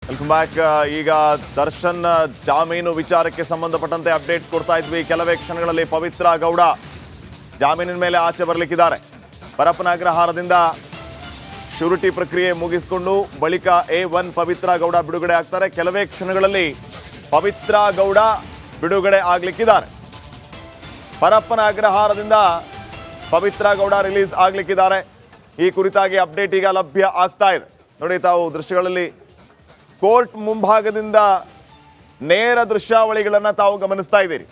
Welcome back. ಈಗ ದರ್ಶನ್ ಜಾಮೀನು ವಿಚಾರಕ್ಕೆ ಸಂಬಂಧಪಟ್ಟಂತೆ ಅಪ್ಡೇಟ್ಸ್ ಕೊಡ್ತಾ ಇದ್ವಿ. ಕೆಲವೇ ಕ್ಷಣಗಳಲ್ಲಿ ಪವಿತ್ರ ಗೌಡ ಜಾಮೀನಿನ ಮೇಲೆ ಆಚೆ ಬರಲಿಕ್ಕಿದ್ದಾರೆ. ಪರಪ್ಪನ ಅಗ್ರಹಾರದಿಂದ ಶ್ಯೂರಿಟಿ ಪ್ರಕ್ರಿಯೆ ಮುಗಿಸಿಕೊಂಡು ಬಳಿಕ A1 ಪವಿತ್ರ ಗೌಡ ಬಿಡುಗಡೆ ಆಗ್ತಾರೆ. ಕೆಲವೇ ಕ್ಷಣಗಳಲ್ಲಿ ಪವಿತ್ರ ಗೌಡ ಬಿಡುಗಡೆ ಆಗ್ಲಿಕ್ಕಿದ್ದಾರೆ. ಪರಪ್ಪನ ಅಗ್ರಹಾರದಿಂದ ಪವಿತ್ರ ಗೌಡ ರಿಲೀಸ್ ಆಗ್ಲಿಕ್ಕಿದ್ದಾರೆ. ಈ ಕುರಿತಾಗಿ ಅಪ್ಡೇಟ್ ಈಗ ಲಭ್ಯ ಆಗ್ತಾ ಇದೆ. ನೋಡಿ, ತಾವು ದೃಶ್ಯಗಳಲ್ಲಿ ಕೋರ್ಟ್ ಮುಂಭಾಗದಿಂದ ನೇರ ದೃಶ್ಯಾವಳಿಗಳನ್ನು ತಾವು ಗಮನಿಸ್ತಾ ಇದ್ದೀರಿ.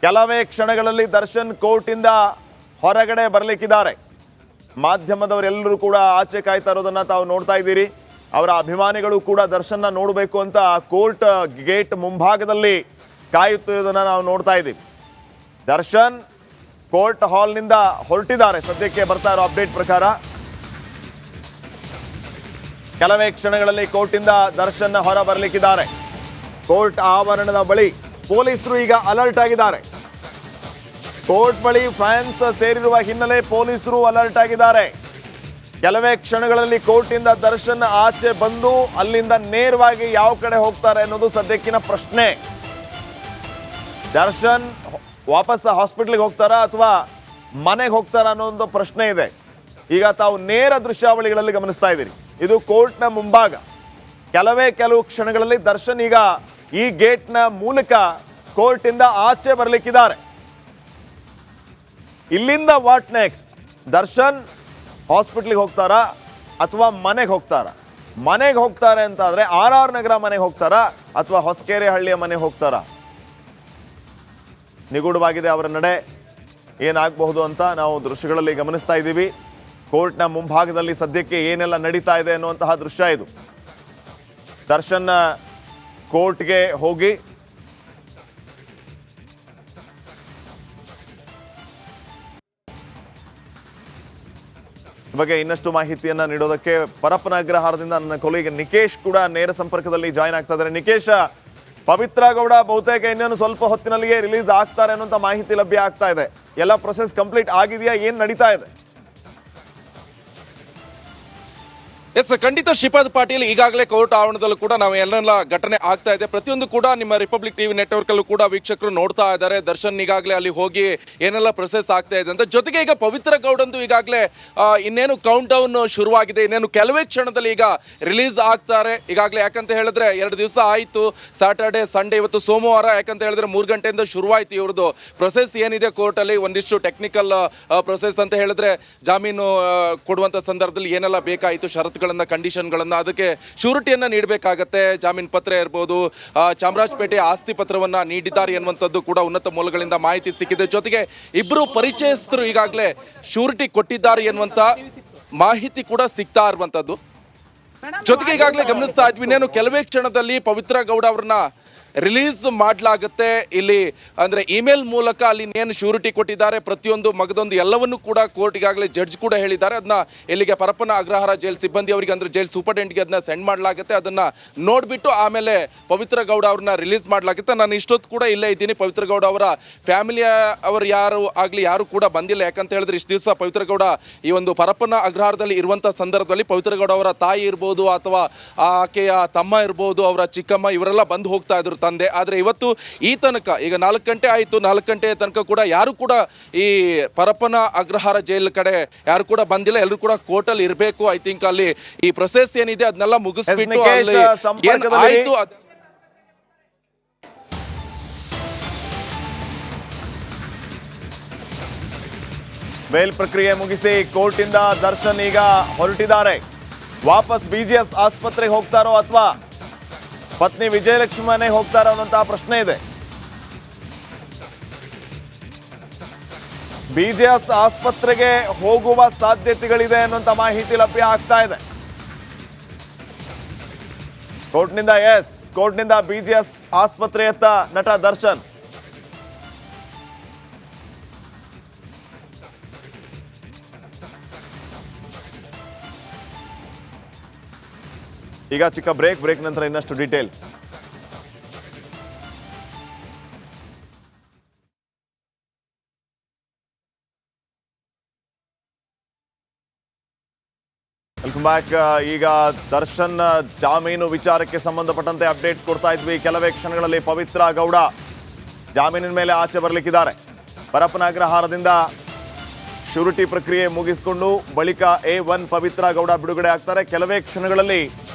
ಕೆಲವೇ ಕ್ಷಣಗಳಲ್ಲಿ ದರ್ಶನ್ ಕೋರ್ಟಿಂದ ಹೊರಗಡೆ ಬರಲಿಕ್ಕಿದ್ದಾರೆ. ಮಾಧ್ಯಮದವರೆಲ್ಲರೂ ಕೂಡ ಆಚೆ ಕಾಯ್ತಾ ಇರೋದನ್ನ ತಾವು ನೋಡ್ತಾ ಇದ್ದೀರಿ. ಅವರ ಅಭಿಮಾನಿಗಳು ಕೂಡ ದರ್ಶನ್ನ ನೋಡಬೇಕು ಅಂತ ಕೋರ್ಟ್ ಗೇಟ್ ಮುಂಭಾಗದಲ್ಲಿ ಕಾಯುತ್ತಿರೋದನ್ನ ನಾವು ನೋಡ್ತಾ ಇದ್ದೀವಿ. ದರ್ಶನ್ ಕೋರ್ಟ್ ಹಾಲ್ನಿಂದ ಹೊರಟಿದ್ದಾರೆ. ಸದ್ಯಕ್ಕೆ ಬರ್ತಾ ಇರೋ ಅಪ್ಡೇಟ್ ಪ್ರಕಾರ ಕೆಲವೇ ಕ್ಷಣಗಳಲ್ಲಿ ಕೋರ್ಟಿಂದ ದರ್ಶನ್ ಹೊರ ಬರಲಿಕ್ಕಿದ್ದಾರೆ. ಕೋರ್ಟ್ ಆವರಣದ ಬಳಿ ಪೊಲೀಸರು ಈಗ ಅಲರ್ಟ್ ಆಗಿದ್ದಾರೆ. ಕೋರ್ಟ್ ಬಳಿ ಫ್ಯಾನ್ಸ್ ಸೇರಿರುವ ಹಿನ್ನೆಲೆ ಪೊಲೀಸರು ಅಲರ್ಟ್ ಆಗಿದ್ದಾರೆ. ಕೆಲವೇ ಕ್ಷಣಗಳಲ್ಲಿ ಕೋರ್ಟಿಂದ ದರ್ಶನ್ ಆಚೆ ಬಂದು ಅಲ್ಲಿಂದ ನೇರವಾಗಿ ಯಾವ ಕಡೆ ಹೋಗ್ತಾರೆ ಅನ್ನೋದು ಸದ್ಯಕ್ಕಿನ ಪ್ರಶ್ನೆ. ದರ್ಶನ್ ವಾಪಸ್ ಹಾಸ್ಪಿಟ್ಲಿಗೆ ಹೋಗ್ತಾರಾ ಅಥವಾ ಮನೆಗೆ ಹೋಗ್ತಾರಾ ಅನ್ನೋ ಒಂದು ಪ್ರಶ್ನೆ ಇದೆ. ಈಗ ತಾವು ನೇರ ದೃಶ್ಯಾವಳಿಗಳಲ್ಲಿ ಗಮನಿಸ್ತಾ ಇದ್ದೀರಿ. ಇದು ಕೋರ್ಟ್ನ ಮುಂಭಾಗ. ಕೆಲವು ಕ್ಷಣಗಳಲ್ಲಿ ದರ್ಶನ್ ಈಗ ಈ ಗೇಟ್ನ ಮೂಲಕ ಕೋರ್ಟಿಂದ ಆಚೆ ಬರಲಿಕ್ಕಿದ್ದಾರೆ. ಇಲ್ಲಿಂದ ವಾಟ್ ನೆಕ್ಸ್ಟ್? ದರ್ಶನ್ ಹಾಸ್ಪಿಟ್ಲಿಗೆ ಹೋಗ್ತಾರಾ ಅಥವಾ ಮನೆಗೆ ಹೋಗ್ತಾರಾ? ಮನೆಗೆ ಹೋಗ್ತಾರೆ ಅಂತಾದ್ರೆ RR ನಗರ ಮನೆಗೆ ಹೋಗ್ತಾರಾ ಅಥವಾ ಹೊಸಕೆರೆ ಹಳ್ಳಿಯ ಮನೆಗೆ ಹೋಗ್ತಾರಾ? ನಿಗೂಢವಾಗಿದೆ ಅವರ ನಡೆ. ಏನಾಗಬಹುದು ಅಂತ ನಾವು ದೃಶ್ಯಗಳಲ್ಲಿ ಗಮನಿಸ್ತಾ ಇದ್ದೀವಿ. ಕೋರ್ಟ್ನ ಮುಂಭಾಗದಲ್ಲಿ ಸದ್ಯಕ್ಕೆ ಏನೆಲ್ಲ ನಡೀತಾ ಇದೆ ಅನ್ನುವಂತಹ ದೃಶ್ಯ ಇದು. ದರ್ಶನ್ ಕೋರ್ಟ್ಗೆ ಹೋಗಿ ಬಗ್ಗೆ ಇನ್ನಷ್ಟು ಮಾಹಿತಿಯನ್ನ ನೀಡೋದಕ್ಕೆ ಪರಪ್ಪನ ಅಗ್ರಹಾರದಿಂದ ನನ್ನ ಕೊಲೀಗ ನಿಕೇಶ್ ಕೂಡ ನೇರ ಸಂಪರ್ಕದಲ್ಲಿ ಜಾಯ್ನ್ ಆಗ್ತಾ ಇದ್ದಾರೆ. ನಿಕೇಶ್, ಪವಿತ್ರ ಗೌಡ ಬಹುತೇಕ ಇನ್ನೇನು ಸ್ವಲ್ಪ ಹೊತ್ತಿನಲ್ಲಿಯೇ ರಿಲೀಸ್ ಆಗ್ತಾರೆ ಅನ್ನೋಂಥ ಮಾಹಿತಿ ಲಭ್ಯ ಆಗ್ತಾ ಇದೆ. ಎಲ್ಲ ಪ್ರೊಸೆಸ್ ಕಂಪ್ಲೀಟ್ ಆಗಿದೆಯಾ? ಏನು ನಡೀತಾ ಇದೆ? ಎಸ್, ಖಂಡಿತ ಶ್ರೀಪಾದ್ ಪಾಟೀಲ್, ಈಗಾಗಲೇ ಕೋರ್ಟ್ ಆವರಣದಲ್ಲೂ ಕೂಡ ನಾವು ಎಲ್ಲೆಲ್ಲ ಘಟನೆ ಆಗ್ತಾ ಇದೆ. ಪ್ರತಿಯೊಂದು ಕೂಡ ನಿಮ್ಮ ರಿಪಬ್ಲಿಕ್ ಟಿವಿ ನೆಟ್ವರ್ಕ್ ಅಲ್ಲೂ ಕೂಡ ವೀಕ್ಷಕರು ನೋಡ್ತಾ ಇದ್ದಾರೆ. ದರ್ಶನ್ ಈಗಾಗಲೇ ಅಲ್ಲಿ ಹೋಗಿ ಏನೆಲ್ಲ ಪ್ರೊಸೆಸ್ ಆಗ್ತಾ ಇದೆ ಅಂತ. ಜೊತೆಗೆ ಈಗ ಪವಿತ್ರ ಗೌಡಂದು ಈಗಾಗಲೇ ಇನ್ನೇನು ಕೌಂಟ್ ಡೌನ್ ಶುರುವಾಗಿದೆ. ಇನ್ನೇನು ಕೆಲವೇ ಕ್ಷಣದಲ್ಲಿ ಈಗ ರಿಲೀಸ್ ಆಗ್ತಾರೆ ಈಗಾಗಲೇ. ಯಾಕಂತ ಹೇಳಿದ್ರೆ 2 ದಿವಸ ಆಯಿತು, ಸ್ಯಾಟರ್ಡೆ ಸಂಡೇ, ಇವತ್ತು ಸೋಮವಾರ. ಯಾಕಂತ ಹೇಳಿದ್ರೆ 3 ಗಂಟೆಯಿಂದ ಶುರುವಾಯಿತು ಇವ್ರದ್ದು ಪ್ರೊಸೆಸ್ ಏನಿದೆ ಕೋರ್ಟಲ್ಲಿ. ಒಂದಿಷ್ಟು ಟೆಕ್ನಿಕಲ್ ಪ್ರೊಸೆಸ್ ಅಂತ ಹೇಳಿದ್ರೆ ಜಾಮೀನು ಕೊಡುವಂಥ ಸಂದರ್ಭದಲ್ಲಿ ಏನೆಲ್ಲ ಬೇಕಾಯಿತು ಷರತ್ತುಗಳನ್ನ, ಕಂಡೀಷನ್ಗಳನ್ನ, ಅದಕ್ಕೆ ಶ್ಯೂರಿಟಿಯನ್ನ ನೀಡಬೇಕಾಗತ್ತೆ. ಜಾಮೀನು ಪತ್ರ ಇರ್ಬೋದು, ಚಾಮರಾಜಪೇಟೆ ಆಸ್ತಿ ಪತ್ರವನ್ನ ನೀಡಿದ್ದಾರೆ ಎನ್ನುವಂಥದ್ದು ಕೂಡ ಉನ್ನತ ಮೂಲಗಳಿಂದ ಮಾಹಿತಿ ಸಿಕ್ಕಿದೆ. ಜೊತೆಗೆ ಇಬ್ಬರು ಪರಿಚಯಸ್ಥರು ಈಗಾಗಲೇ ಶ್ಯೂರಿಟಿ ಕೊಟ್ಟಿದ್ದಾರೆ ಎನ್ನುವಂಥ ಮಾಹಿತಿ ಕೂಡ ಸಿಗ್ತಾ ಇರುವಂಥದ್ದು. ಜೊತೆಗೆ ಈಗಾಗಲೇ ಗಮನಿಸ್ತಾ ಇದ್ವಿ, ಇನ್ನೇನು ಕೆಲವೇ ಕ್ಷಣದಲ್ಲಿ ಪವಿತ್ರ ಗೌಡ ಅವ್ರನ್ನ ರಿಲೀಸ್ ಮಾಡಲಾಗುತ್ತೆ. ಇಲ್ಲಿ ಅಂದರೆ ಇಮೇಲ್ ಮೂಲಕ ಅಲ್ಲಿ ಏನು ಶ್ಯೂರಿಟಿ ಕೊಟ್ಟಿದ್ದಾರೆ ಪ್ರತಿಯೊಂದು ಮಗದೊಂದು ಎಲ್ಲವನ್ನೂ ಕೂಡ ಕೋರ್ಟ್ ಈಗಾಗಲೇ ಜಡ್ಜ್ ಕೂಡ ಹೇಳಿದ್ದಾರೆ. ಅದನ್ನ ಇಲ್ಲಿಗೆ ಪರಪ್ಪನ ಅಗ್ರಹಾರ ಜೈಲ್ ಸಿಬ್ಬಂದಿ ಅವರಿಗೆ, ಅಂದರೆ ಜೈಲ್ ಸೂಪರ್ಡೆಂಟ್ಗೆ ಅದನ್ನ ಸೆಂಡ್ ಮಾಡಲಾಗುತ್ತೆ. ಅದನ್ನು ನೋಡಿಬಿಟ್ಟು ಆಮೇಲೆ ಪವಿತ್ರ ಗೌಡ ಅವ್ರನ್ನ ರಿಲೀಸ್ ಮಾಡಲಾಗುತ್ತೆ. ನಾನು ಇಷ್ಟೊತ್ತು ಕೂಡ ಇಲ್ಲೇ ಇದ್ದೀನಿ. ಪವಿತ್ರ ಗೌಡ ಅವರ ಫ್ಯಾಮಿಲಿಯ ಅವರು ಯಾರು ಕೂಡ ಬಂದಿಲ್ಲ. ಯಾಕಂತ ಹೇಳಿದ್ರೆ ಇಷ್ಟು ದಿವಸ ಪವಿತ್ರ ಗೌಡ ಈ ಒಂದು ಪರಪ್ಪನ ಅಗ್ರಹಾರದಲ್ಲಿ ಇರುವಂಥ ಸಂದರ್ಭದಲ್ಲಿ ಪವಿತ್ರ ಗೌಡ ಅವರ ತಾಯಿ ಇರ್ಬೋದು ಅಥವಾ ಆಕೆಯ ತಮ್ಮ ಇರ್ಬೋದು, ಅವರ ಚಿಕ್ಕಮ್ಮ, ಇವರೆಲ್ಲ ಬಂದು ಹೋಗ್ತಾ ಇದ್ರು ತಂದೆ. ಆದರೆ ಇವತ್ತು ಈ ತನಕ ಈಗ 4 ಗಂಟೆ ಆಯಿತು, 4 ಗಂಟೆ ತನಕ ಕೂಡ ಯಾರು ಕೂಡ ಈ ಪರಪ್ಪನ ಅಗ್ರಹಾರ ಜೈಲ್ ಕಡೆ ಯಾರು ಕೂಡ ಬಂದಿಲ್ಲ. ಎಲ್ಲರೂ ಕೂಡ ಕೋರ್ಟಲ್ಲಿ ಇರಬೇಕು. ಐ ಥಿಂಕ್ ಅಲ್ಲಿ ಈ ಪ್ರೊಸೆಸ್ ಏನಿದೆ ಅದನ್ನೆಲ್ಲ ಮುಗಿಸ್ಬಿಟ್ಟು ಆಯಿತು. ಬೇಲ್ ಪ್ರಕ್ರಿಯೆ ಮುಗಿಸಿ ಕೋರ್ಟಿಂದ ದರ್ಶನ್ ಈಗ ಹೊರಟಿದ್ದಾರೆ. ವಾಪಸ್ BGS ಆಸ್ಪತ್ರೆಗೆ ಹೋಗ್ತಾರೋ ಅಥವಾ ಪತ್ನಿ ವಿಜಯಲಕ್ಷ್ಮಿ ಮನೆಗೆ ಹೋಗ್ತಾರೋ ಅನ್ನೋಂತಹ ಪ್ರಶ್ನೆ ಇದೆ. BGS ಆಸ್ಪತ್ರೆಗೆ ಹೋಗುವ ಸಾಧ್ಯತೆಗಳಿದೆ ಅನ್ನುವಂಥ ಮಾಹಿತಿ ಲಭ್ಯ ಆಗ್ತಾ ಇದೆ. ಕೋರ್ಟ್ನಿಂದ BGS ಆಸ್ಪತ್ರೆಯತ್ತ ನಟ ದರ್ಶನ್. ಈಗ ಚಿಕ್ಕ ಬ್ರೇಕ್ ನಂತರ ಇನ್ನಷ್ಟು ಡೀಟೇಲ್ಸ್. Welcome welcome back. ಈಗ ದರ್ಶನ್ ಜಾಮೀನು ವಿಚಾರಕ್ಕೆ ಸಂಬಂಧಪಟ್ಟಂತೆ ಅಪ್ಡೇಟ್ಸ್ ಕೊಡ್ತಾ ಇದ್ವಿ. ಕೆಲವೇ ಕ್ಷಣಗಳಲ್ಲಿ ಪವಿತ್ರ ಗೌಡ ಜಾಮೀನಿನ ಮೇಲೆ ಆಚೆ ಬರಲಿಕ್ಕಿದ್ದಾರೆ. ಪರಪ್ಪನ ಅಗ್ರಹಾರದಿಂದ ಶ್ಯೂರಿಟಿ ಪ್ರಕ್ರಿಯೆ ಮುಗಿಸಿಕೊಂಡು ಬಳಿಕ A1 ಪವಿತ್ರ ಗೌಡ ಬಿಡುಗಡೆ ಆಗ್ತಾರೆ. ಕೆಲವೇ ಕ್ಷಣಗಳಲ್ಲಿ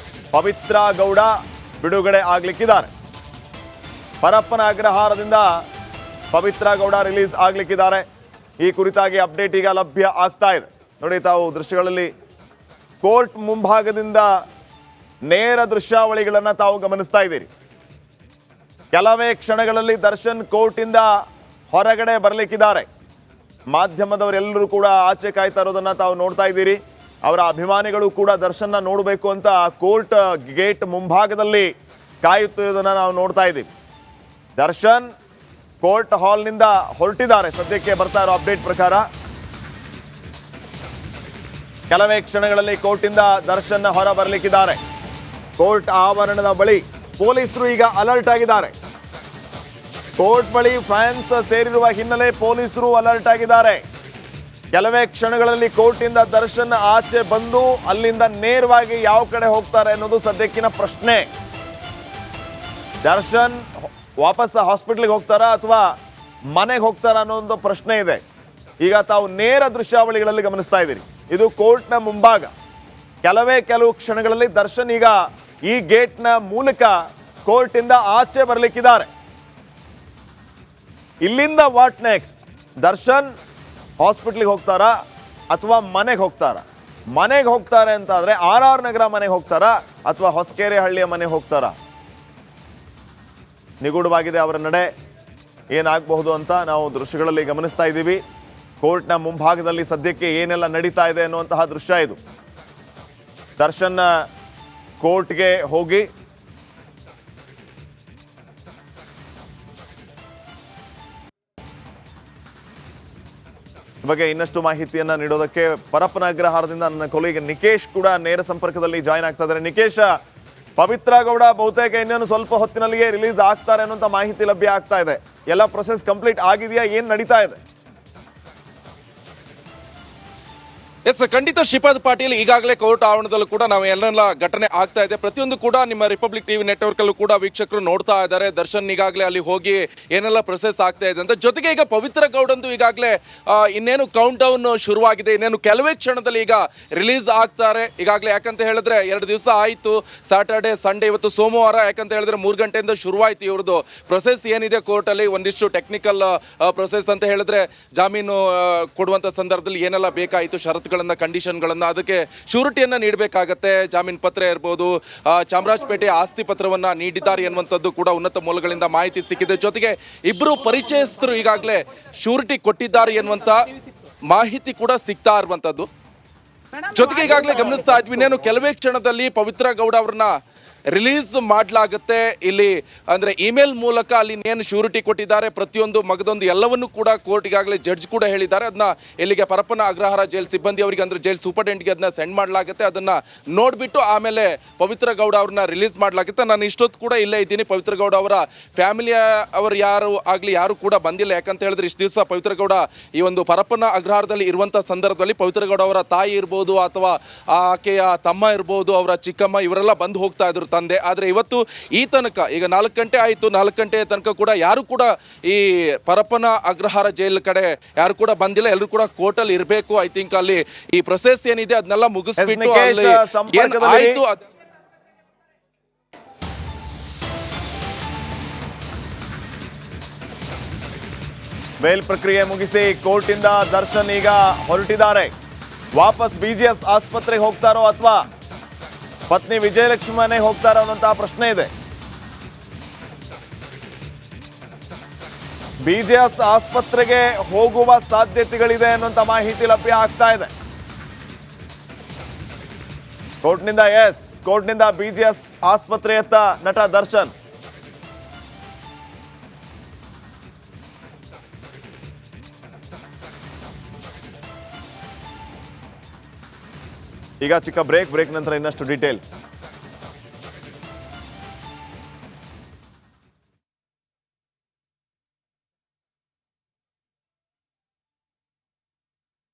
ಪವಿತ್ರ ಗೌಡ ಬಿಡುಗಡೆ ಆಗ್ಲಿಕ್ಕಿದ್ದಾರೆ. ಪರಪ್ಪನ ಅಗ್ರಹಾರದಿಂದ ಪವಿತ್ರ ಗೌಡ ರಿಲೀಸ್ ಆಗ್ಲಿಕ್ಕಿದ್ದಾರೆ. ಈ ಕುರಿತಾಗಿ ಅಪ್ಡೇಟ್ ಈಗ ಲಭ್ಯ ಆಗ್ತಾ ಇದೆ. ನೋಡಿ, ತಾವು ದೃಶ್ಯಗಳಲ್ಲಿ ಕೋರ್ಟ್ ಮುಂಭಾಗದಿಂದ ನೇರ ದೃಶ್ಯಾವಳಿಗಳನ್ನು ತಾವು ಗಮನಿಸ್ತಾ ಇದ್ದೀರಿ. ಕೆಲವೇ ಕ್ಷಣಗಳಲ್ಲಿ ದರ್ಶನ್ ಕೋರ್ಟಿಂದ ಹೊರಗಡೆ ಬರಲಿಕ್ಕಿದ್ದಾರೆ. ಮಾಧ್ಯಮದವರೆಲ್ಲರೂ ಕೂಡ ಆಚೆ ಕಾಯ್ತಾ ಇರೋದನ್ನ ತಾವು ನೋಡ್ತಾ ಇದ್ದೀರಿ. ಅವರ ಅಭಿಮಾನಿಗಳು ಕೂಡ ದರ್ಶನ್ನ ನೋಡಬೇಕು ಅಂತ ಕೋರ್ಟ್ ಗೇಟ್ ಮುಂಭಾಗದಲ್ಲಿ ಕಾಯುತ್ತಿರೋದನ್ನ ನಾವು ನೋಡ್ತಾ ಇದ್ದೀವಿ. ದರ್ಶನ್ ಕೋರ್ಟ್ ಹಾಲ್ನಿಂದ ಹೊರಟಿದ್ದಾರೆ. ಸದ್ಯಕ್ಕೆ ಬರ್ತಾ ಇರೋ ಅಪ್ಡೇಟ್ ಪ್ರಕಾರ ಕೆಲವೇ ಕ್ಷಣಗಳಲ್ಲಿ ಕೋರ್ಟಿಂದ ದರ್ಶನ್ ಹೊರ ಬರಲಿಕ್ಕಿದ್ದಾರೆ. ಕೋರ್ಟ್ ಆವರಣದ ಬಳಿ ಪೊಲೀಸರು ಈಗ ಅಲರ್ಟ್ ಆಗಿದ್ದಾರೆ. ಕೋರ್ಟ್ ಬಳಿ ಫ್ಯಾನ್ಸ್ ಸೇರಿರುವ ಹಿನ್ನೆಲೆ ಪೊಲೀಸರು ಅಲರ್ಟ್ ಆಗಿದ್ದಾರೆ. ಕೆಲವೇ ಕ್ಷಣಗಳಲ್ಲಿ ಕೋರ್ಟಿಂದ ದರ್ಶನ್ ಆಚೆ ಬಂದು ಅಲ್ಲಿಂದ ನೇರವಾಗಿ ಯಾವ ಕಡೆ ಹೋಗ್ತಾರೆ ಅನ್ನೋದು ಸದ್ಯಕ್ಕಿನ ಪ್ರಶ್ನೆ. ದರ್ಶನ್ ವಾಪಸ್ ಹಾಸ್ಪಿಟ್ಲಿಗೆ ಹೋಗ್ತಾರಾ ಅಥವಾ ಮನೆಗೆ ಹೋಗ್ತಾರಾ ಅನ್ನೋ ಒಂದು ಪ್ರಶ್ನೆ ಇದೆ. ಈಗ ತಾವು ನೇರ ದೃಶ್ಯಾವಳಿಗಳಲ್ಲಿ ಗಮನಿಸ್ತಾ ಇದ್ದೀರಿ. ಇದು ಕೋರ್ಟ್ನ ಮುಂಭಾಗ. ಕೆಲವು ಕ್ಷಣಗಳಲ್ಲಿ ದರ್ಶನ್ ಈಗ ಈ ಗೇಟ್ನ ಮೂಲಕ ಕೋರ್ಟಿಂದ ಆಚೆ ಬರಲಿಕ್ಕಿದ್ದಾರೆ. ಇಲ್ಲಿಂದ ವಾಟ್ ನೆಕ್ಸ್ಟ್? ದರ್ಶನ್ ಹಾಸ್ಪಿಟ್ಲಿಗೆ ಹೋಗ್ತಾರಾ ಅಥವಾ ಮನೆಗೆ ಹೋಗ್ತಾರಾ? ಮನೆಗೆ ಹೋಗ್ತಾರೆ ಅಂತ ಆದ್ರೆ RR ನಗರ ಮನೆಗೆ ಹೋಗ್ತಾರಾ ಅಥವಾ ಹೊಸಕೆರೆ ಹಳ್ಳಿಯ ಮನೆಗೆ ಹೋಗ್ತಾರಾ? ನಿಗೂಢವಾಗಿದೆ ಅವರ ನಡೆ. ಏನಾಗಬಹುದು ಅಂತ ನಾವು ದೃಶ್ಯಗಳಲ್ಲಿ ಗಮನಿಸ್ತಾ ಇದ್ದೀವಿ. ಕೋರ್ಟ್ನ ಮುಂಭಾಗದಲ್ಲಿ ಸದ್ಯಕ್ಕೆ ಏನೆಲ್ಲ ನಡೀತಾ ಇದೆ ಅನ್ನುವಂತಹ ದೃಶ್ಯ ಇದು. ದರ್ಶನ್ ಕೋರ್ಟ್ಗೆ ಹೋಗಿ ಬಗ್ಗೆ ಇನ್ನಷ್ಟು ಮಾಹಿತಿಯನ್ನ ನೀಡೋದಕ್ಕೆ ಪರಪ್ಪನ ಅಗ್ರಹಾರದಿಂದ ನನ್ನ ಕೊಲೀಗ ನಿಕೇಶ್ ಕೂಡ ನೇರ ಸಂಪರ್ಕದಲ್ಲಿ ಜಾಯ್ನ್ ಆಗ್ತಾ ಇದ್ದಾರೆ. ನಿಕೇಶ್, ಪವಿತ್ರ ಗೌಡ ಬಹುತೇಕ ಇನ್ನೇನು ಸ್ವಲ್ಪ ಹೊತ್ತಿನಲ್ಲಿಯೇ ರಿಲೀಸ್ ಆಗ್ತಾರೆ ಅನ್ನೋಂಥ ಮಾಹಿತಿ ಲಭ್ಯ ಆಗ್ತಾ ಇದೆ. ಎಲ್ಲ ಪ್ರೊಸೆಸ್ ಕಂಪ್ಲೀಟ್ ಆಗಿದೆಯಾ? ಏನು ನಡೀತಾ ಇದೆ? ಎಸ್, ಖಂಡಿತ ಶ್ರೀಪಾದ್ ಪಾಟೀಲ್, ಈಗಾಗಲೇ ಕೋರ್ಟ್ ಆವರಣದಲ್ಲೂ ಕೂಡ ನಾವು ಎಲ್ಲೆಲ್ಲ ಘಟನೆ ಆಗ್ತಾ ಇದೆ ಪ್ರತಿಯೊಂದು ಕೂಡ ನಿಮ್ಮ ರಿಪಬ್ಲಿಕ್ ಟಿವಿ ನೆಟ್ವರ್ಕ್ ಅಲ್ಲೂ ಕೂಡ ವೀಕ್ಷಕರು ನೋಡ್ತಾ ಇದ್ದಾರೆ. ದರ್ಶನ್ ಈಗಾಗಲೇ ಅಲ್ಲಿ ಹೋಗಿ ಏನೆಲ್ಲ ಪ್ರೊಸೆಸ್ ಆಗ್ತಾ ಇದೆ ಅಂತ. ಜೊತೆಗೆ ಈಗ ಪವಿತ್ರ ಗೌಡಂದು ಈಗಾಗಲೇ ಇನ್ನೇನು ಕೌಂಟ್ ಡೌನ್ ಶುರುವಾಗಿದೆ. ಇನ್ನೇನು ಕೆಲವೇ ಕ್ಷಣದಲ್ಲಿ ಈಗ ರಿಲೀಸ್ ಆಗ್ತಾರೆ ಈಗಾಗಲೇ. ಯಾಕಂತ ಹೇಳಿದ್ರೆ 2 ದಿವಸ ಆಯಿತು, ಸ್ಯಾಟರ್ಡೆ ಸಂಡೇ, ಇವತ್ತು ಸೋಮವಾರ. ಯಾಕಂತ ಹೇಳಿದ್ರೆ 3 ಗಂಟೆಯಿಂದ ಶುರುವಾಯಿತು ಇವ್ರದ್ದು ಪ್ರೊಸೆಸ್ ಏನಿದೆ ಕೋರ್ಟಲ್ಲಿ. ಒಂದಿಷ್ಟು ಟೆಕ್ನಿಕಲ್ ಪ್ರೊಸೆಸ್ ಅಂತ ಹೇಳಿದ್ರೆ ಜಾಮೀನು ಕೊಡುವಂಥ ಸಂದರ್ಭದಲ್ಲಿ ಏನೆಲ್ಲ ಬೇಕಾಯಿತು, ಷರತ್ತುಗಳು, ಕಂಡೀಷನ್ಗಳನ್ನ, ಅದಕ್ಕೆ ಶ್ಯೂರಿಟಿಯನ್ನ ನೀಡಬೇಕಾಗತ್ತೆ. ಜಾಮೀನು ಪತ್ರ ಇರ್ಬೋದು, ಚಾಮರಾಜಪೇಟೆ ಆಸ್ತಿ ಪತ್ರವನ್ನ ನೀಡಿದ್ದಾರೆ ಎನ್ನುವಂಥದ್ದು ಕೂಡ ಉನ್ನತ ಮೂಲಗಳಿಂದ ಮಾಹಿತಿ ಸಿಕ್ಕಿದೆ. ಜೊತೆಗೆ ಇಬ್ಬರು ಪರಿಚಯಸ್ಥರು ಈಗಾಗಲೇ ಶ್ಯೂರಿಟಿ ಕೊಟ್ಟಿದ್ದಾರೆ ಎನ್ನುವಂತ ಮಾಹಿತಿ ಕೂಡ ಸಿಗ್ತಾ ಇರುವಂತದ್ದು. ಜೊತೆಗೆ ಈಗಾಗಲೇ ಗಮನಿಸ್ತಾ ಇದ್ವಿ, ಇನ್ನೇನು ಕೆಲವೇ ಕ್ಷಣದಲ್ಲಿ ಪವಿತ್ರ ಗೌಡ ಅವ್ರನ್ನ ರಿಲೀಸ್ ಮಾಡಲಾಗುತ್ತೆ. ಇಲ್ಲಿ ಅಂದ್ರೆ ಇಮೇಲ್ ಮೂಲಕ ಅಲ್ಲಿ ಏನು ಶ್ಯೂರಿಟಿ ಕೊಟ್ಟಿದ್ದಾರೆ ಪ್ರತಿಯೊಂದು ಮಗದೊಂದು ಎಲ್ಲವನ್ನೂ ಕೂಡ ಕೋರ್ಟ್ ಈಗಾಗಲೇ ಜಡ್ಜ್ ಕೂಡ ಹೇಳಿದ್ದಾರೆ. ಅದನ್ನ ಇಲ್ಲಿಗೆ ಪರಪ್ಪನ ಅಗ್ರಹಾರ ಜೈಲ್ ಸಿಬ್ಬಂದಿ ಅವರಿಗೆ ಅಂದ್ರೆ ಜೈಲ್ ಸೂಪರ್ಡೆಂಟ್ಗೆ ಅದನ್ನ ಸೆಂಡ್ ಮಾಡಲಾಗುತ್ತೆ. ಅದನ್ನ ನೋಡ್ಬಿಟ್ಟು ಆಮೇಲೆ ಪವಿತ್ರ ಗೌಡ ಅವ್ರನ್ನ ರಿಲೀಸ್ ಮಾಡಲಾಗುತ್ತೆ. ನಾನು ಇಷ್ಟೊತ್ತು ಕೂಡ ಇಲ್ಲೇ ಇದ್ದೀನಿ. ಪವಿತ್ರ ಗೌಡ ಅವರ ಫ್ಯಾಮಿಲಿಯ ಅವರು ಯಾರು ಕೂಡ ಬಂದಿಲ್ಲ. ಯಾಕಂತ ಹೇಳಿದ್ರೆ ಇಷ್ಟು ದಿವಸ ಪವಿತ್ರ ಗೌಡ ಈ ಒಂದು ಪರಪ್ಪನ ಅಗ್ರಹಾರದಲ್ಲಿ ಇರುವಂತ ಸಂದರ್ಭದಲ್ಲಿ ಪವಿತ್ರ ಗೌಡ ಅವರ ತಾಯಿ ಇರ್ಬೋದು ಅಥವಾ ಆಕೆಯ ತಮ್ಮ ಇರ್ಬೋದು, ಅವರ ಚಿಕ್ಕಮ್ಮ, ಇವರೆಲ್ಲ ಬಂದು ಹೋಗ್ತಾ ಇದ್ರು ತಂದೆ. ಆದರೆ ಇವತ್ತು ಈ ತನಕ ಈಗ 4 ಗಂಟೆ ಆಯಿತು, 4 ಗಂಟೆ ತನಕ ಕೂಡ ಯಾರು ಕೂಡ ಈ ಪರಪ್ಪನ ಅಗ್ರಹಾರ ಜೈಲ್ ಕಡೆ ಯಾರು ಕೂಡ ಬಂದಿಲ್ಲ. ಎಲ್ಲರೂ ಕೂಡ ಕೋರ್ಟಲ್ಲಿ ಇರಬೇಕು. ಐ ಥಿಂಕ್ ಅಲ್ಲಿ ಈ ಪ್ರೊಸೆಸ್ ಏನಿದೆ ಅದನ್ನೆಲ್ಲ ಮುಗಿಸ್ಬಿಟ್ಟು ಆಯ್ತು. ಬೇಲ್ ಪ್ರಕ್ರಿಯೆ ಮುಗಿಸಿ ಕೋರ್ಟಿಂದ ದರ್ಶನ್ ಈಗ ಹೊರಟಿದ್ದಾರೆ. ವಾಪಸ್ BGS ಆಸ್ಪತ್ರೆಗೆ ಹೋಗ್ತಾರೋ ಅಥವಾ ಪತ್ನಿ ವಿಜಯಲಕ್ಷ್ಮಿ ಮನೆಗೆ ಹೋಗ್ತಾರೋ ಅನ್ನೋಂತಹ ಪ್ರಶ್ನೆ ಇದೆ. BGS ಆಸ್ಪತ್ರೆಗೆ ಹೋಗುವ ಸಾಧ್ಯತೆಗಳಿದೆ ಅನ್ನುವಂಥ ಮಾಹಿತಿ ಲಭ್ಯ ಆಗ್ತಾ ಇದೆ. ಕೋರ್ಟ್ನಿಂದ BGS ಆಸ್ಪತ್ರೆಯತ್ತ ನಟ ದರ್ಶನ್. ಈಗ ಚಿಕ್ಕ ಬ್ರೇಕ್ ನಂತರ ಇನ್ನಷ್ಟು ಡೀಟೇಲ್ಸ್.